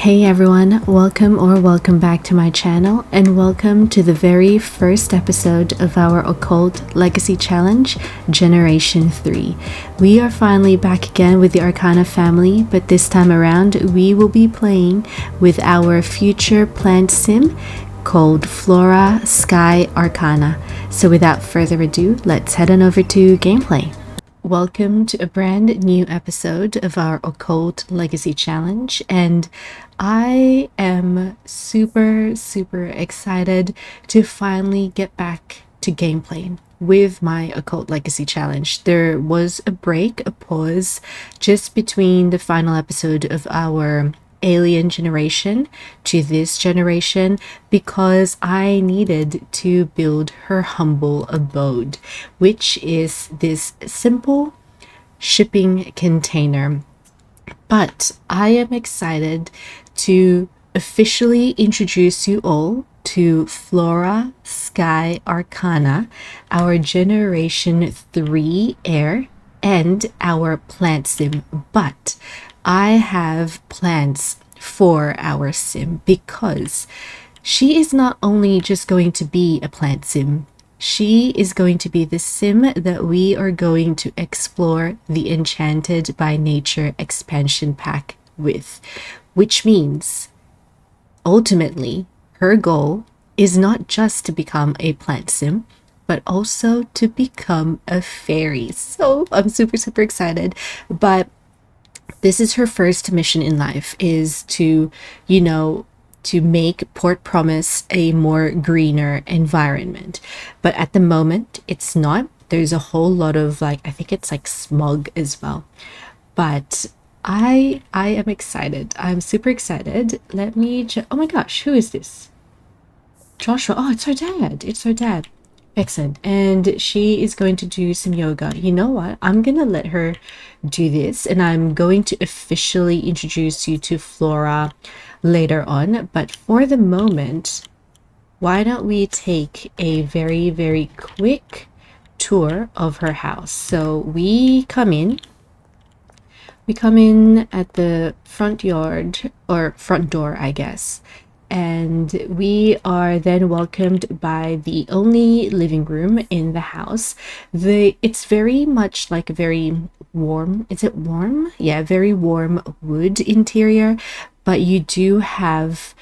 Hey everyone, welcome back to my channel, and welcome to the very first episode of our Occult Legacy Challenge, Generation 3. We are finally back again with the Arcana family, but this time around we will be playing with our future plant sim called Flora, Skye, Arcana. So without further ado, let's head on over to gameplay. Welcome to a brand new episode of our Occult Legacy Challenge, and I am super excited to finally get back to gameplay with my Occult Legacy Challenge. There was a break, a pause, just between the final episode of our alien generation to this generation because I needed to build her humble abode, which is this simple shipping container. But I am excited to officially introduce you all to Flora, Skye, Arcana, our Generation 3 heir, and our plant sim. But I have plans for our sim because she is not only just going to be a plant sim, she is going to be the sim that we are going to explore the Enchanted by Nature expansion pack with, which means ultimately her goal is not just to become a plant sim, but also to become a fairy. So I'm super excited. But this is her first mission in life, is to, to make Port Promise a more greener environment. But at the moment, it's not. There's a whole lot of I think it's smog as well. But I am excited. I'm super excited. Let me oh my gosh, who is this? Joshua. Oh, it's her dad. It's her dad. Excellent. And she is going to do some yoga. You know what? I'm going to let her do this, and I'm going to officially introduce you to Flora later on. But for the moment, why don't we take a very quick tour of her house? So we come in at the front yard, or front door, I guess. And we are then welcomed by the only living room in the house. It's very much like a very warm, is it warm? Yeah, very warm wood interior, but you do have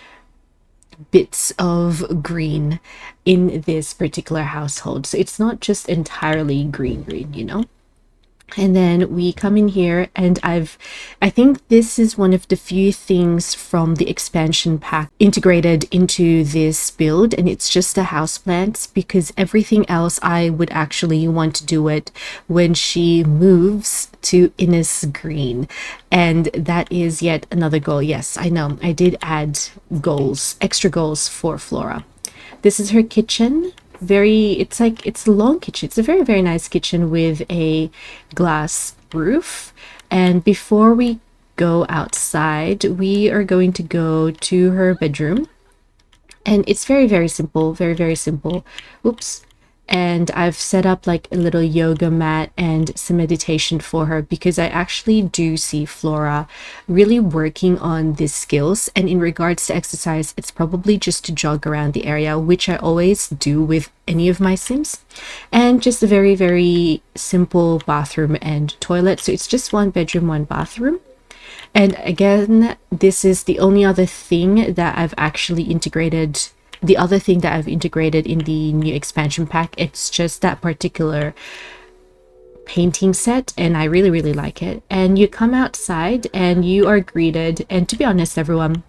bits of green in this particular household. So it's not just entirely green, And then we come in here, and I think this is one of the few things from the expansion pack integrated into this build, and it's just the houseplants, because everything else I would actually want to do it when she moves to Innis Green, and that is yet another goal. Yes, I know, I did add goals, extra goals for Flora. This is her kitchen. It's a long kitchen. It's a very nice kitchen with a glass roof. And before we go outside, we are going to go to her bedroom, and it's very simple, very simple. Oops. And I've set up a little yoga mat and some meditation for her, because I actually do see Flora really working on these skills. And in regards to exercise, it's probably just to jog around the area, which I always do with any of my sims, and just a very simple bathroom and toilet. So it's just one bedroom, one bathroom. And again, this is the only other thing that I've actually integrated. The other thing that I've integrated in the new expansion pack, it's just that particular painting set, and I really like it. And you come outside and you are greeted, and to be honest, everyone,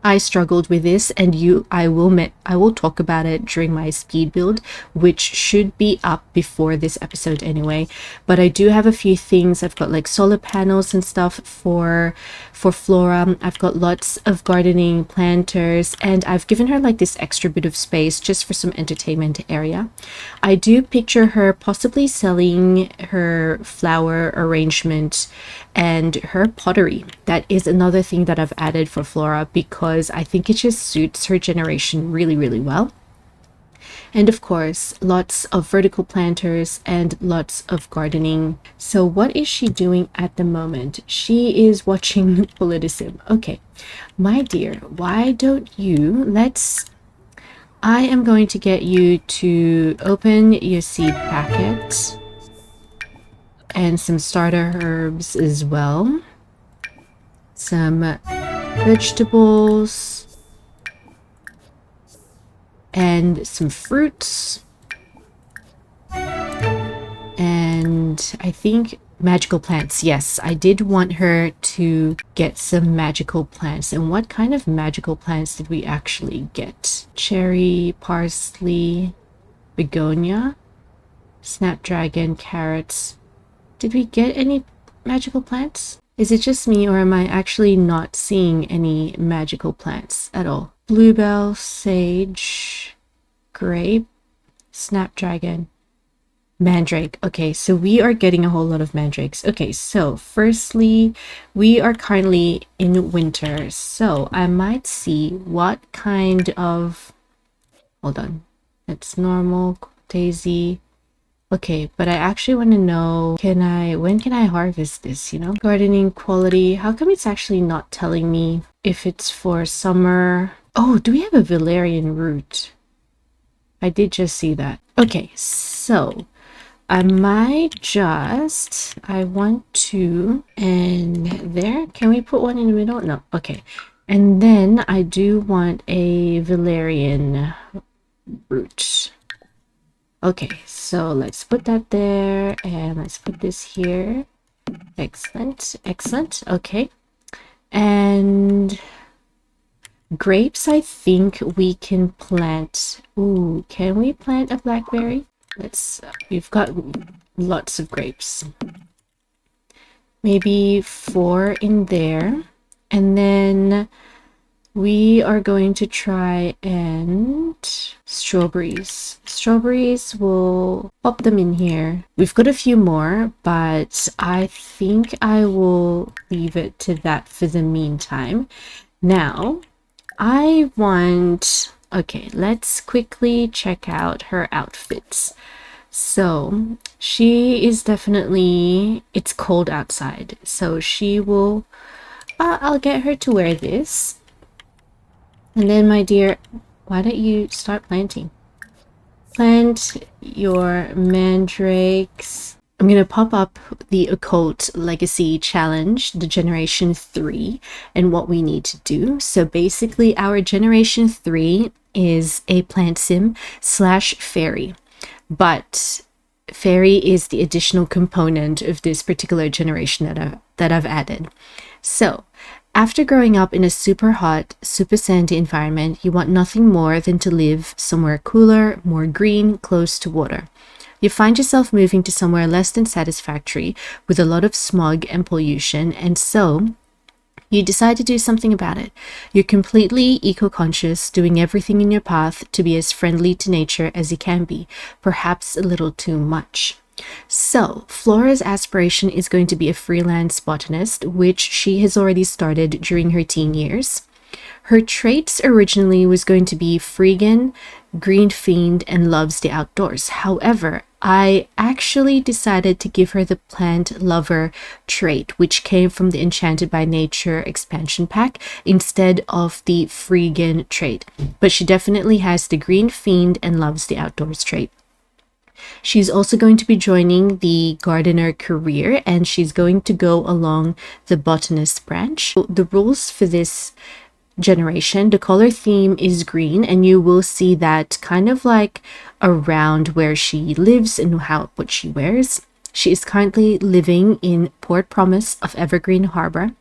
I struggled with this, and I will talk about it during my speed build, which should be up before this episode anyway. But I do have a few things. I've got solar panels and stuff for Flora. I've got lots of gardening planters, and I've given her this extra bit of space just for some entertainment area. I do picture her possibly selling her flower arrangement and her pottery. That is another thing that I've added for Flora, because I think it just suits her generation really well. And of course, lots of vertical planters and lots of gardening. So what is she doing at the moment? She is watching Politism. Okay, my dear, why don't you, I am going to get you to open your seed packet and some starter herbs as well. Some vegetables and some fruits. And I think magical plants. Yes, I did want her to get some magical plants. And what kind of magical plants did we actually get? Cherry, parsley, begonia, snapdragon, carrots. Did we get any magical plants? Is it just me, or am I actually not seeing any magical plants at all? Bluebell, sage, grape, snapdragon, mandrake. Okay, so we are getting a whole lot of mandrakes. Okay, so firstly, we are currently in winter, so I might see what kind of, hold on, it's normal, daisy. Okay, but I actually want to know, when can I harvest this, you know? Gardening quality, how come it's actually not telling me if it's for summer? Oh, do we have a valerian root? I did just see that. Okay, so I might just, I want to, and there, can we put one in the middle? No, okay. And then I do want a valerian root. Okay, so let's put that there, and let's put this here. Excellent, excellent. Okay, and grapes, I think we can plant. Ooh, can we plant a blackberry? We've got lots of grapes. Maybe 4 in there, and then we are going to try and strawberries. Strawberries, we'll pop them in here. We've got a few more, but I think I will leave it to that for the meantime. Now, I want... Okay, let's quickly check out her outfits. So, she is definitely... It's cold outside, so she will... I'll get her to wear this. And then, my dear, why don't you start planting? Plant your mandrakes. I'm going to pop up the Occult Legacy Challenge, the Generation 3, and what we need to do. So basically, our Generation 3 is a plant sim / fairy. But fairy is the additional component of this particular generation that I've added. So, after growing up in a super hot, super sandy environment, you want nothing more than to live somewhere cooler, more green, close to water. You find yourself moving to somewhere less than satisfactory with a lot of smog and pollution, and so you decide to do something about it. You're completely eco-conscious, doing everything in your path to be as friendly to nature as you can be, perhaps a little too much. So, Flora's aspiration is going to be a freelance botanist, which she has already started during her teen years. Her traits originally was going to be freegan, green fiend, and loves the outdoors. However, I actually decided to give her the plant lover trait, which came from the Enchanted by Nature expansion pack, instead of the freegan trait. But she definitely has the green fiend and loves the outdoors trait. She's also going to be joining the gardener career, and she's going to go along the botanist branch. The rules for this generation, the color theme is green, and you will see that kind of like around where she lives and what she wears. She is currently living in Port Promise of Evergreen Harbor.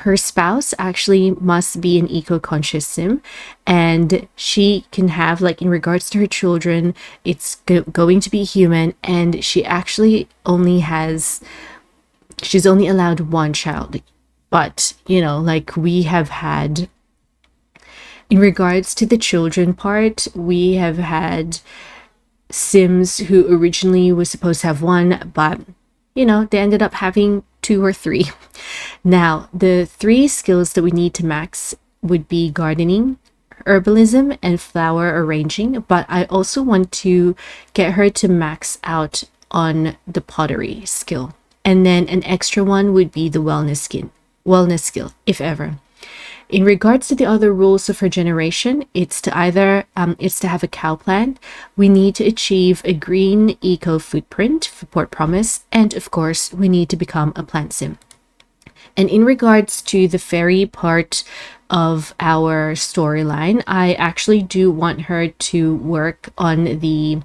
Her spouse actually must be an eco-conscious sim, and she can have, like, in regards to her children, it's going to be human, and she actually she's only allowed one child. But, you know, like, we have had, in regards to the children part, we have had sims who originally was supposed to have one, but, you know, they ended up having 2 or 3. Now, the 3 skills that we need to max would be gardening, herbalism and flower arranging, but I also want to get her to max out on the pottery skill. And then an extra one would be the wellness skill, if ever. In regards to the other rules of her generation, it's to either it's to have a cow plant. We need to achieve a green eco footprint for Port Promise, and of course, we need to become a plant sim. And in regards to the fairy part of our storyline, I actually do want her to work on the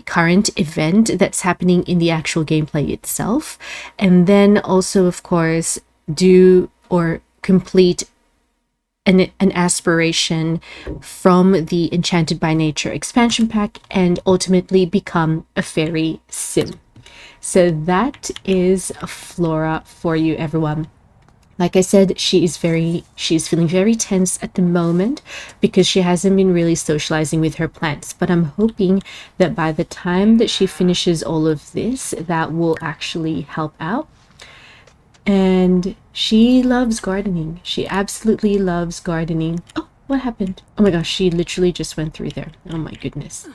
current event that's happening in the actual gameplay itself, and then also, of course, do or complete an aspiration from the Enchanted by Nature expansion pack, and ultimately become a fairy sim. So that is Flora for you, everyone. Like I said, she's feeling very tense at the moment because she hasn't been really socializing with her plants. But I'm hoping that by the time that she finishes all of this, that will actually help out. And she loves gardening. She absolutely loves gardening. Oh, what happened? Oh my gosh, she literally just went through there. Oh my goodness.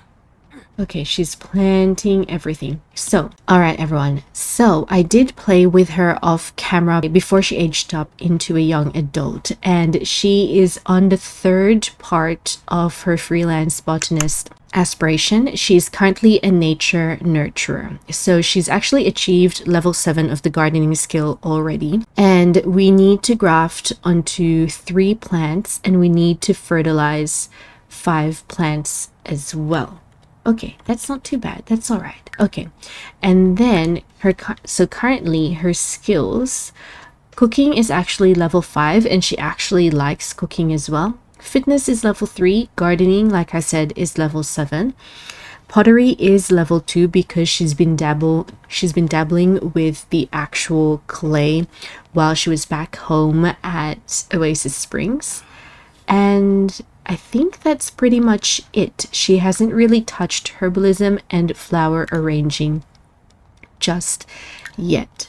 Okay, she's planting everything. So, all right, everyone. So I did play with her off camera before she aged up into a young adult, and she is on the third part of her freelance botanist aspiration. She's currently a nature nurturer. So she's actually achieved level 7 of the gardening skill already. And we need to graft onto 3 plants, and we need to fertilize 5 plants as well. Okay, that's not too bad. That's all right. Okay, and then so currently her skills, cooking is actually level 5, and she actually likes cooking as well. Fitness is level 3. Gardening, like I said, is level 7. Pottery is level 2 because she's been dabbling with the actual clay while she was back home at Oasis Springs. And I think that's pretty much it. She hasn't really touched herbalism and flower arranging just yet.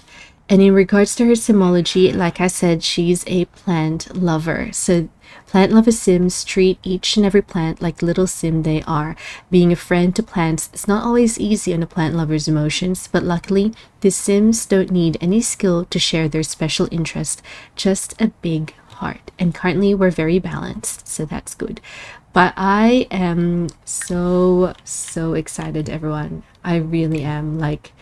And in regards to her simology, like I said, she's a plant lover. So plant lover sims treat each and every plant like little sim they are. Being a friend to plants is not always easy on a plant lover's emotions, but luckily the sims don't need any skill to share their special interest, just a big heart. And currently we're very balanced, so that's good. But I am so excited, everyone. I really am. Like,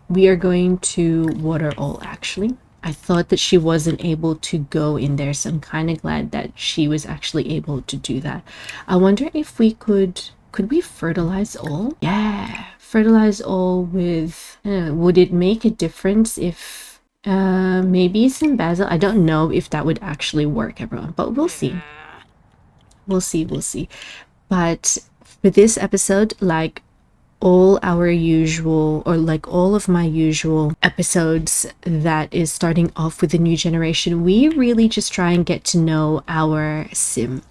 we are going to water all, actually. I thought that she wasn't able to go in there, so I'm kind of glad that she was actually able to do that. I wonder if we could we fertilize all? Yeah, fertilize all with, would it make a difference if maybe some basil? I don't know if that would actually work, everyone, but we'll see. We'll see. But for this episode, like all our usual, or like all of my usual episodes that is starting off with the new generation, we really just try and get to know our sim.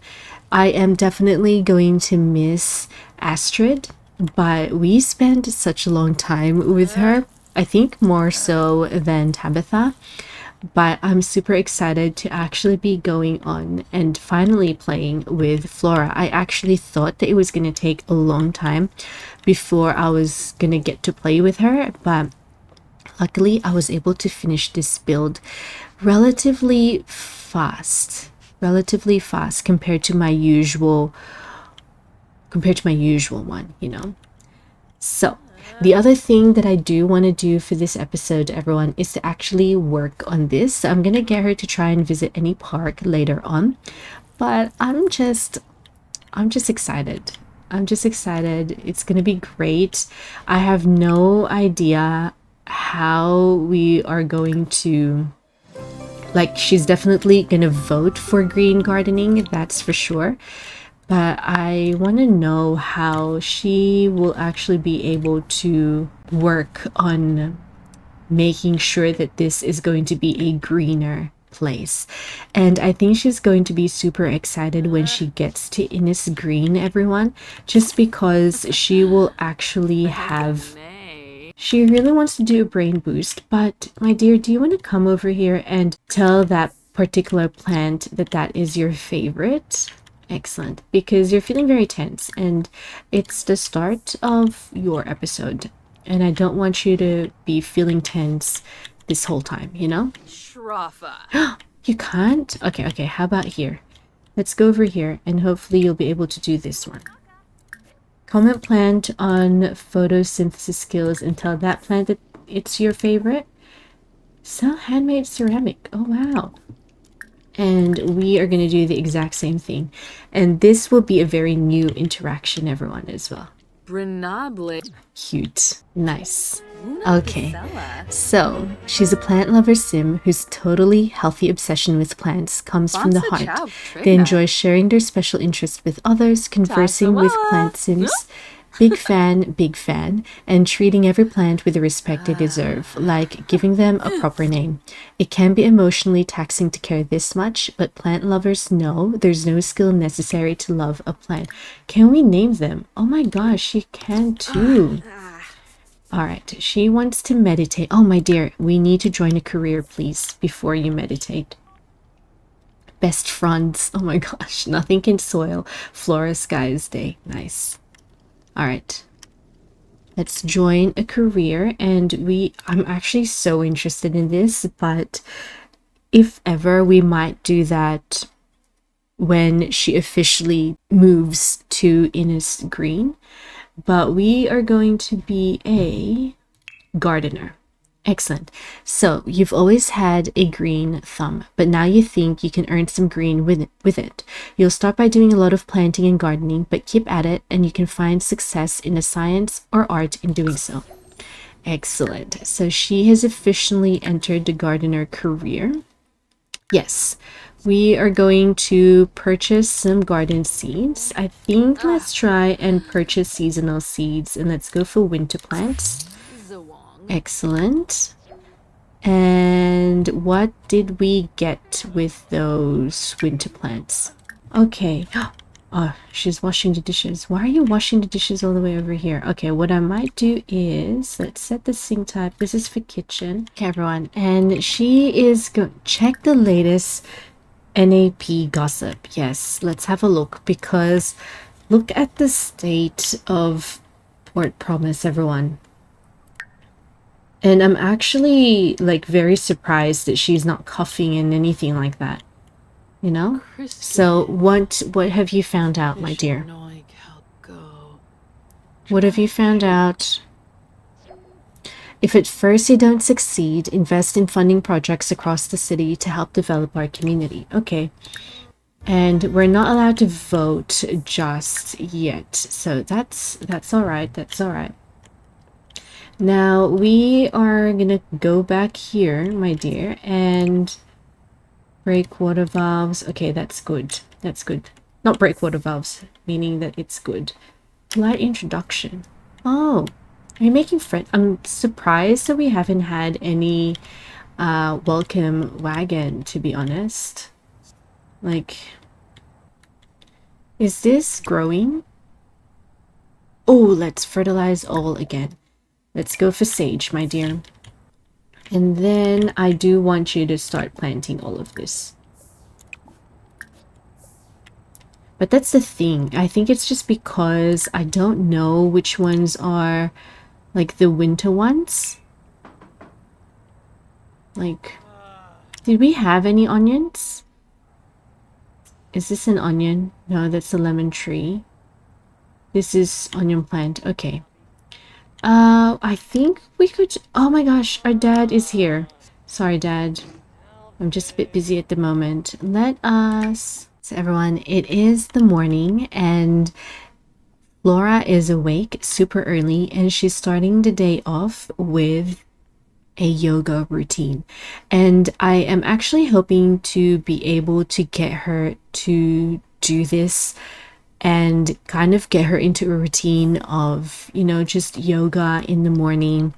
I am definitely going to miss Astrid, but we spent such a long time with her. I think more so than Tabitha, but I'm super excited to actually be going on and finally playing with Flora. I actually thought that it was going to take a long time before I was going to get to play with her, but luckily I was able to finish this build relatively fast compared to my usual one, you know. So the other thing that I do want to do for this episode, everyone, is to actually work on this. So I'm going to get her to try and visit any park later on. But I'm just excited. I'm just excited. It's going to be great. I have no idea how we are going to... Like, she's definitely going to vote for green gardening, that's for sure. But I want to know how she will actually be able to work on making sure that this is going to be a greener place. And I think she's going to be super excited when she gets to Innis Green, everyone, just because she will actually have... She really wants to do a brain boost, but my dear, do you want to come over here and tell that particular plant that that is your favorite? Excellent, because you're feeling very tense and it's the start of your episode. And I don't want you to be feeling tense this whole time, you know? Shrafa. You can't? Okay, okay, how about here? Let's go over here and hopefully you'll be able to do this one. Comment plant on photosynthesis skills and tell that plant that it's your favorite. Sell handmade ceramic. Oh, wow. And we are going to do the exact same thing. And this will be a very new interaction, everyone, as well. Brinable. Cute. Nice. Okay, so she's a plant lover sim whose totally healthy obsession with plants comes from the heart. They enjoy sharing their special interests with others, conversing with plant sims. Big fan, and treating every plant with the respect they deserve, like giving them a proper name. It can be emotionally taxing to care this much, but plant lovers know there's no skill necessary to love a plant. Can we name them? Oh my gosh, she can too. Alright, she wants to meditate. Oh my dear, we need to join a career, please, before you meditate. Best friends. Oh my gosh, nothing can soil Flora Skye's day. Nice. All right, let's join a career. And I'm actually so interested in this, but if ever, we might do that when she officially moves to Innis Green. But we are going to be a gardener. Excellent. So you've always had a green thumb, but now you think you can earn some green with it. You'll start by doing a lot of planting and gardening, but keep at it and you can find success in a science or art in doing so. Excellent. So she has officially entered the gardener career. Yes, we are going to purchase some garden seeds. I think let's try and purchase seasonal seeds and let's go for winter plants. Excellent. And what did we get with those winter plants? Okay. Oh, she's washing the dishes. Why are you washing the dishes all the way over here? Okay, what I might do is let's set the sink type. This is for kitchen. Okay, everyone. And she is going to check the latest NAP gossip. Yes, let's have a look because look at the state of Port Promise, everyone. And I'm actually like very surprised that she's not coughing and anything like that. You know? So what have you found out, my dear? What have you found out? If at first you don't succeed, invest in funding projects across the city to help develop our community. Okay. And we're not allowed to vote just yet. So that's all right. That's all right. Now we are gonna go back here, my dear, and break water valves. Okay, that's good. That's good. Not break water valves, meaning that it's good. Light introduction. Oh, are you making friends? I'm surprised that we haven't had any welcome wagon, to be honest. Like, is this growing? Oh, let's fertilize all again. Let's go for sage, my dear. And then I do want you to start planting all of this. But that's the thing. I think it's just because I don't know which ones are like the winter ones. Like, did we have any onions? Is this an onion? No, that's a lemon tree. This is onion plant. Okay. I think we could... Oh my gosh, our dad is here. Sorry, Dad. I'm just a bit busy at the moment. Let us... So everyone, it is the morning and Flora is awake super early and she's starting the day off with a yoga routine. And I am actually hoping to be able to get her to do this and kind of get her into a routine of, you know, just yoga in the morning,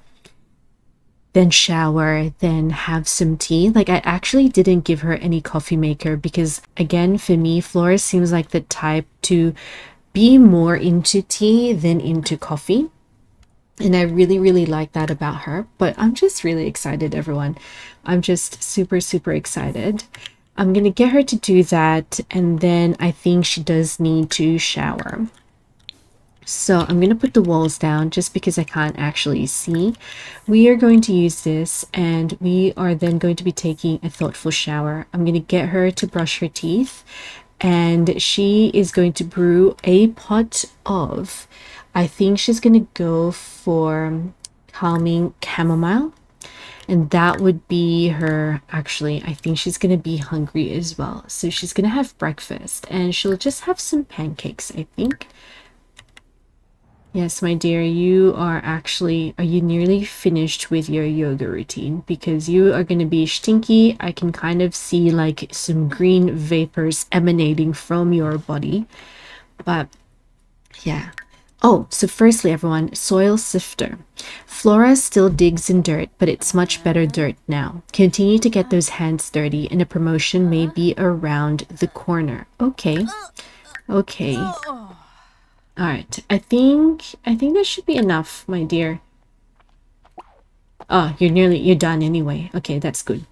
then shower, then have some tea. Like, I actually didn't give her any coffee maker because, again, for me, Flora seems like the type to be more into tea than into coffee. And I really, really like that about her. But I'm just really excited, everyone. I'm just super, super excited. I'm gonna get her to do that, and then I think she does need to shower. So I'm gonna put the walls down just because I can't actually see. We are going to use this, and we are then going to be taking a thoughtful shower. I'm gonna get her to brush her teeth, and she is going to brew a pot of, I think she's gonna go for calming chamomile. And that would be her, actually, I think she's going to be hungry as well. So she's going to have breakfast and she'll just have some pancakes, I think. Yes, my dear, you are you nearly finished with your yoga routine? Because you are going to be stinky. I can kind of see like some green vapors emanating from your body. But yeah. Oh, so firstly, everyone, soil sifter. Flora still digs in dirt, but it's much better dirt now. Continue to get those hands dirty, and a promotion may be around the corner. Okay. Okay. All right. I think that should be enough, my dear. Oh, you're done anyway. Okay, that's good.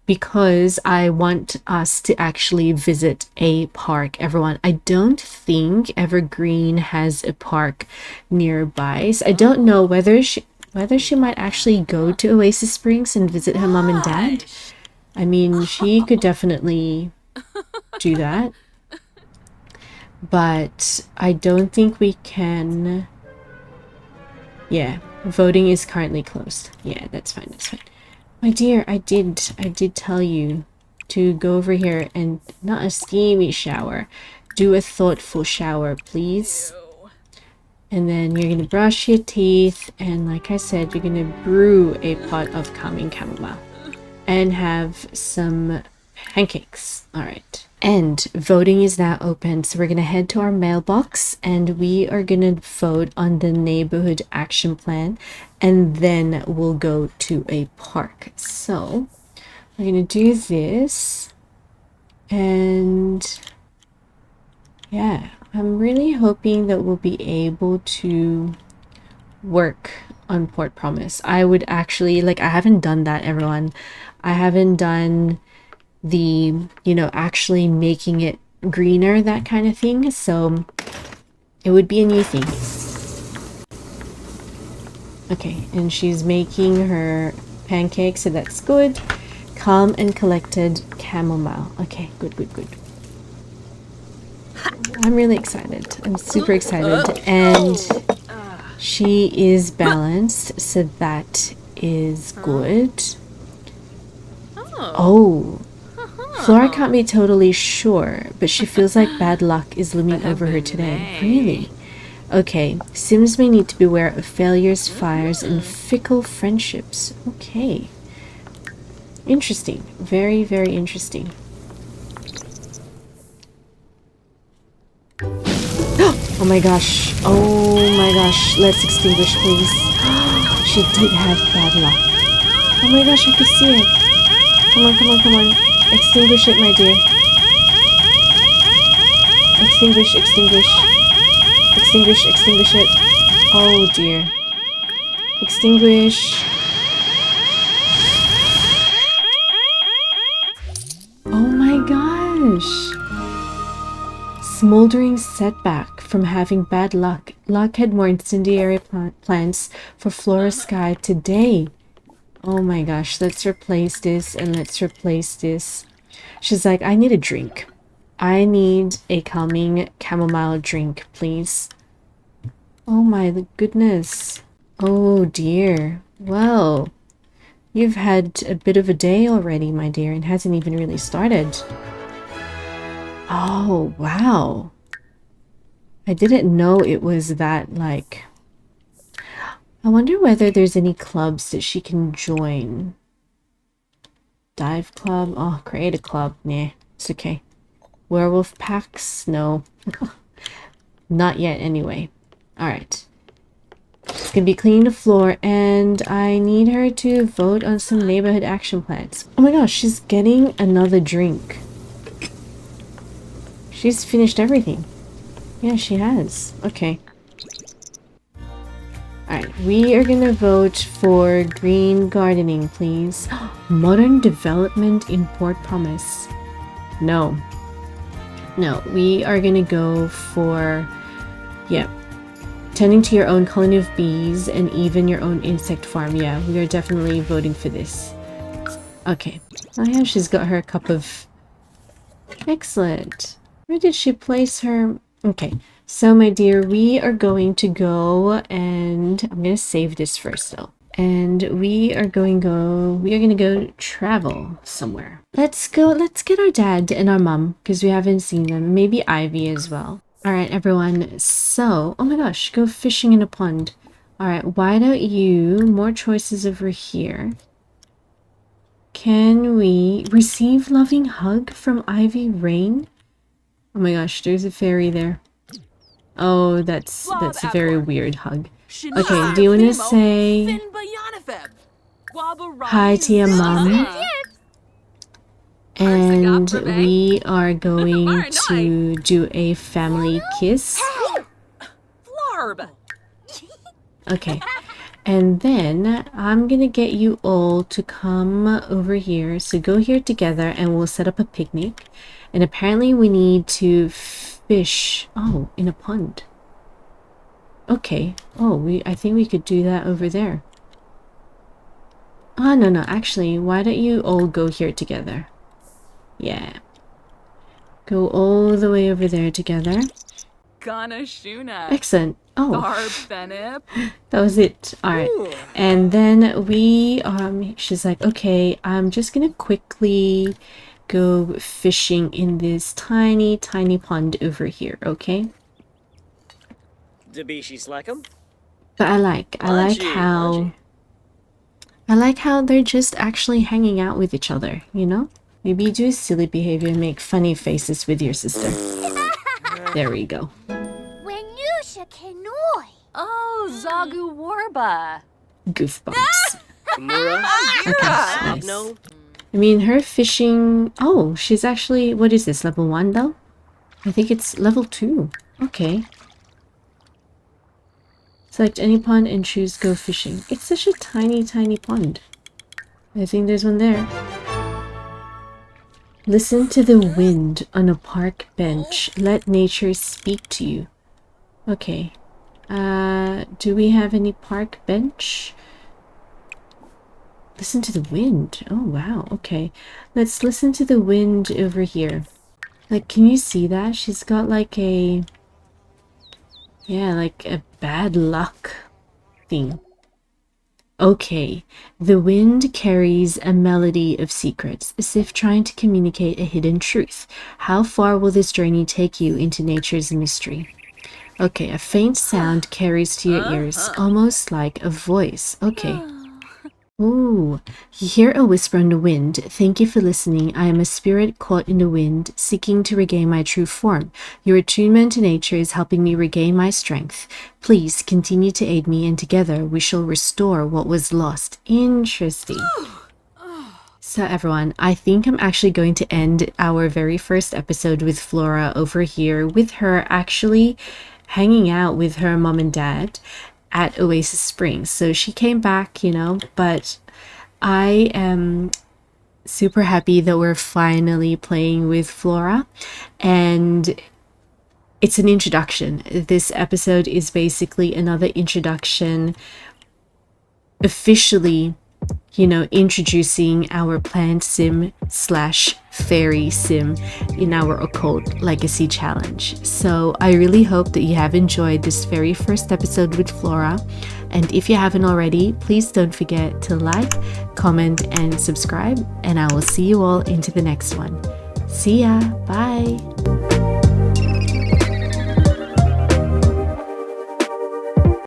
Because I want us to actually visit a park, everyone. I don't think Evergreen has a park nearby. So I don't know whether she might actually go to Oasis Springs and visit her mom and dad. I mean, she could definitely do that. But I don't think we can. Yeah, voting is currently closed. Yeah, that's fine, that's fine. My dear, I did tell you to go over here and not a steamy shower. Do a thoughtful shower, please. And then you're going to brush your teeth. And like I said, you're going to brew a pot of calming chamomile. And have some pancakes. All right. And voting is now open. So we're going to head to our mailbox. And we are going to vote on the neighborhood action plan. And then we'll go to a park. So we're going to do this. And yeah, I'm really hoping that we'll be able to work on Port Promise. I would actually, like, I haven't done that, everyone. I haven't done the, actually making it greener, that kind of thing. So it would be a new thing. Okay, and she's making her pancakes, so that's good. Calm and collected chamomile. Okay, good, good, good. I'm really excited. I'm super excited. And she is balanced, so that is good. Oh. Flora can't be totally sure, but she feels like bad luck is looming over her today. Really? Okay, Sims may need to beware of failures, fires, and fickle friendships. Okay. Interesting. Very, very interesting. Oh my gosh. Oh my gosh. Let's extinguish, please. She did have bad luck. Oh my gosh, I could see it. Come on, come on, come on. Extinguish it, my dear. Extinguish, extinguish. Extinguish, extinguish it. Oh dear. Extinguish. Oh my gosh. Smoldering setback from having bad luck. Luck had more incendiary plans for Flora Skye today. Oh my gosh, let's replace this and let's replace this. She's like, I need a drink. I need a calming chamomile drink, please. Oh my goodness. Oh dear. Well, you've had a bit of a day already, my dear, and hasn't even really started. Oh, wow. I didn't know it was that, like... I wonder whether there's any clubs that she can join. Dive club? Oh, create a club. Nah, it's okay. Werewolf packs? No. Not yet, anyway. Alright. She's gonna be cleaning the floor, and I need her to vote on some neighborhood action plans. Oh my gosh, she's getting another drink. She's finished everything. Yeah, she has. Okay. Alright, we are gonna vote for green gardening, please. Modern development in Port Promise. No. No, we are gonna go for, yeah, tending to your own colony of bees and even your own insect farm. Yeah, we are definitely voting for this. Okay. Oh yeah, she's got her cup of... Excellent. Where did she place her? Okay. So my dear, we are going to go and I'm going to save this first though. And we are going to go travel somewhere. Let's get our dad and our mom because we haven't seen them. Maybe Ivy as well. All right, everyone. So, oh my gosh, go fishing in a pond. All right, why don't you, more choices over here. Can we receive loving hug from Ivy Rain? Oh my gosh, there's a fairy there. Oh, that's a very weird hug. Okay, do you want to say hi to your mom? And we are going to do a family kiss. Okay. And then I'm gonna get you all to come over here. So go here together and we'll set up a picnic. And apparently we need to fish. Oh, in a pond. Okay. Oh, I think we could do that over there. Oh, no. Actually, why don't you all go here together? Yeah. Go all the way over there together. Excellent. Oh, that was it. All right. And then we, she's like, okay, I'm just gonna quickly go fishing in this tiny pond over here, okay? But I like how they're just actually hanging out with each other, you know? Maybe do silly behavior and make funny faces with your sister. There we go. Oh, Zagu Warba. Goofbumps. Okay, nice. I mean, her fishing... Oh, she's actually... What is this, level 1 though? I think it's level 2. Okay. Select any pond and choose go fishing. It's such a tiny pond. I think there's one there. Listen to the wind on a park bench. Let nature speak to you. Okay. Do we have any park bench? Listen to the wind. Oh, wow. Okay. Let's listen to the wind over here. Like, can you see that? She's got like a... Yeah, like a bad luck thing. Okay. The wind carries a melody of secrets, as if trying to communicate a hidden truth. How far will this journey take you into nature's mystery? Okay, a faint sound carries to your ears, almost like a voice. Okay. Ooh, you hear a whisper in the wind. Thank you for listening. I am a spirit caught in the wind, seeking to regain my true form. Your attunement to nature is helping me regain my strength. Please continue to aid me, and together we shall restore what was lost. Interesting. So everyone, I think I'm actually going to end our very first episode with Flora over here, with her actually hanging out with her mom and dad at Oasis Springs. So she came back, you know, but I am super happy that we're finally playing with Flora, and it's an introduction. This episode is basically another introduction, officially, you know, introducing our plant sim / fairy sim in our occult legacy challenge. So I really hope that you have enjoyed this very first episode with Flora, and if you haven't already, please don't forget to like, comment and subscribe, and I will see you all into the next one. See ya. Bye.